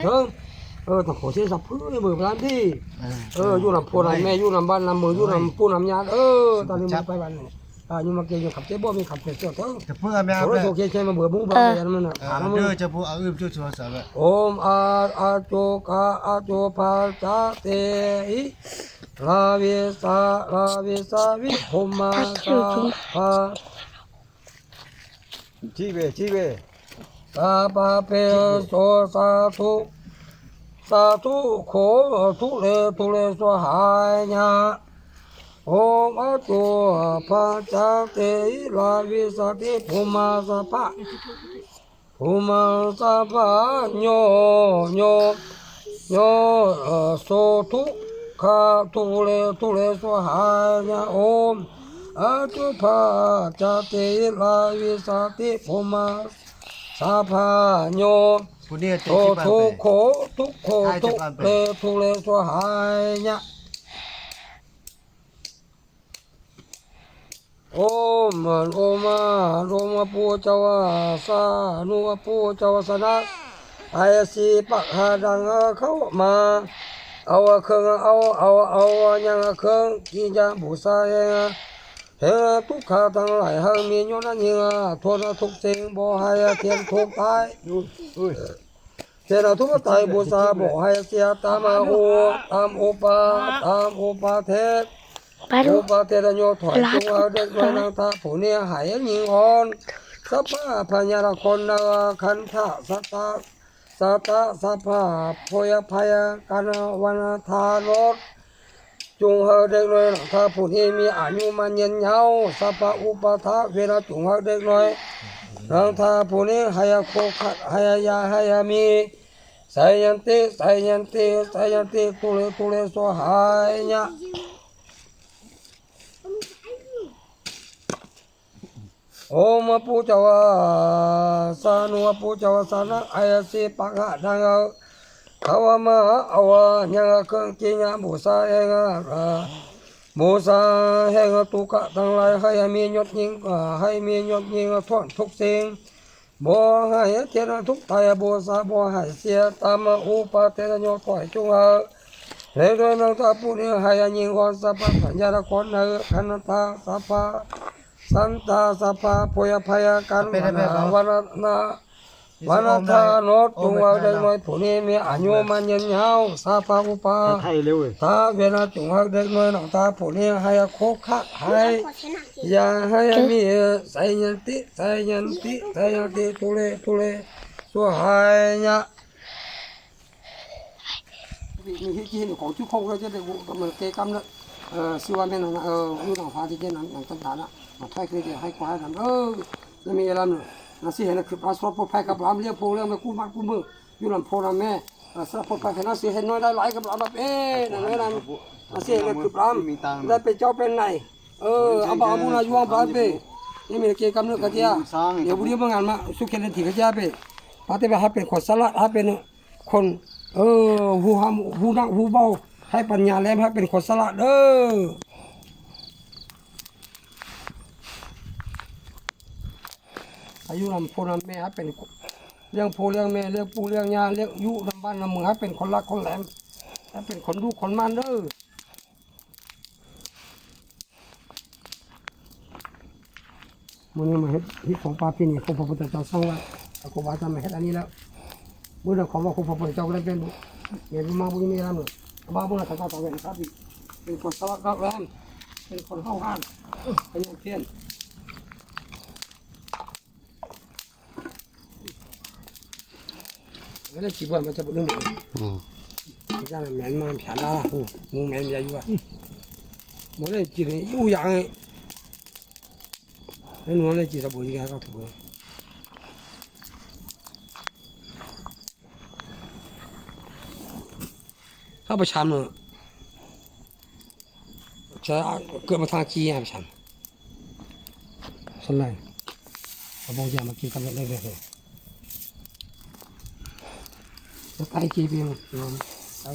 เถิงต้องขอเสียสับเพื่อเบิกร้านที่อยู่ลำพูนแม่อยู่ลำบ้านลำเมืองอยู่ลำปูลำยาตอนนี้มันไปวันอยู่มาเกี่ยวขับเจ๊บ่มีขับเกี่ยวเถิงจะพูดอะไรโอ้ย ไหม โอเคใช่มาเบิกมุ้งบ้านยันมันถามมึง จะพูดเอาอื่นช่วยสาวแบบ โอมอาโจกาอาโจปาจาเตหิลาเวสาวิโหมาสาภาชีเวสาปาเปโสสาธุโขทุเลสวหายญาโอมอาโจปาจาเตหิลาเวสาวิโหมาสาภาภูมิสัพพะโยโสทุขะทุเลสวหายะโอมอาจุภาจติลาวิสาติภูมิสัพพะโยโสทุโขทุเลสวหายะโอมปูเจ้าวาสานุปูเจ้าวาสนะไอสีปักหาดังเข้ามาเอาเครื่องเอายังเครื่องกิจบุษาเทุกขาทั้งหลายหมีโยนันยิงทนทุกสิ่งบ่ให้เทียนทุกตายเทียนทุกตายบุษาบ่ให้เสียตามอุปาเทศอุปาเทศโยถอยตัวเด็กน้อยนางตาผู้นี้หายยิงอ่อนสัพพะพญาคนนาคันธะสัตตะสัพพะพยพยกันวันทานรจงเฮเด็กน้อยนางตาผู้นี้มีอายุมันยืนยาวสัพพะอุปทะเวลาจงเฮเด็กน้อยนางตาผู้นี้หายโคขัดหายยาหายมีสายันติตุเลสหายะโอมปูเจ้าวาสานุปูเจ้าวาสานะไอสีปักหะดังเขาว่ามาเอายังเครื่องกินบูชาเองบูชาแห่งตุกะทั้งหลายให้มียศยิ่งทนทุกสิ่งบ่ให้เจริญทุกไทยบูชาบ่ให้เสียตามอุปาเทนโยถอยจงเลยโดยนางตาผู้นี้ให้ยิ่งคนสัพพะสัญญาคนเนขันตาสัพพะสันตาสัพพะพยพยกันวันทานดจงว่าเด็กน้อยผู้นี้มีอายุมันยืนยาวสัพพะอุปาตาเวลาจงว่าเด็กน้อยน้องตาผู้นี้ให้โคขะให้อย่าให้มีไสยันติทุเลสวหายะมีที่กินของชุกคงเลยจะได้มันเกกำละสิว่าแม่นอยู่ทางฟ้าที่เจนั้นต่างๆนะมาไทยคือจะให้ควายทำแล้วมีอะไรเนี่ยนั่นสิเห็นคือปลาสดพอไปกับลำเลี้ยงโพเลี้ยงไปกู้บ้านกู้มืออยู่ลำโพลำแม่สระพอไปขนาดสิเห็นน้อยได้หลายกับลำแบบนั่นนั่นสิเห็นคือลำได้เป็นเจ้าเป็นไหนเอาบ่าวบุญอายุวังปลาไปนี่มีเกกำเนื้อกระเจียเดี๋ยวบุรีบางงานมาสุขีเล่นถี่กระเจียไปปาเต้ไปหาเป็นคนสลัดหาเป็นคนหูเบาให้ปัญญาแหลมให้เป็นคนสละเด้ออายุลำโพลำแม่ให้เป็นเลี้ยงโพเลี้ยงแม่เลี้ยงปูเลี้ยงยาเลี้ยงยุลำบ้านลำเมืองให้เป็นคนรักคนแหลมให้เป็นคนดูคนมันเด้อมันมาเฮ็ดที่ของปลาปีนี่ของพระพุทธเจ้าสร้างไว้ครูบาอาจารย์มาเฮ็ดอันนี้แล้วเมื่อเราขอว่าครูพระพุทธเจ้าได้เป็นเห็นมาบุญมีอะไรมั้งบ้าบุญตาตาเวนครับเป็นคนสลักรักแรมเป็นคนเข้าห้างเป็นอย่างเช่นแล้วจีบว่ามันจะเป็นเรื่องไหนจะแมนมาแผนละงูแมนใหญ่อยู่อ่ะมันเลยจีนอยู่อย่างไงแล้วหนูเลยจีบบุญกันก็ถูกเข้าประชันเลยจะเกิดมาทางขี้ไงประชันสั่นเลยเอาบอกอย่ามากินกันเลยจะไต่ขี้เพียงไต่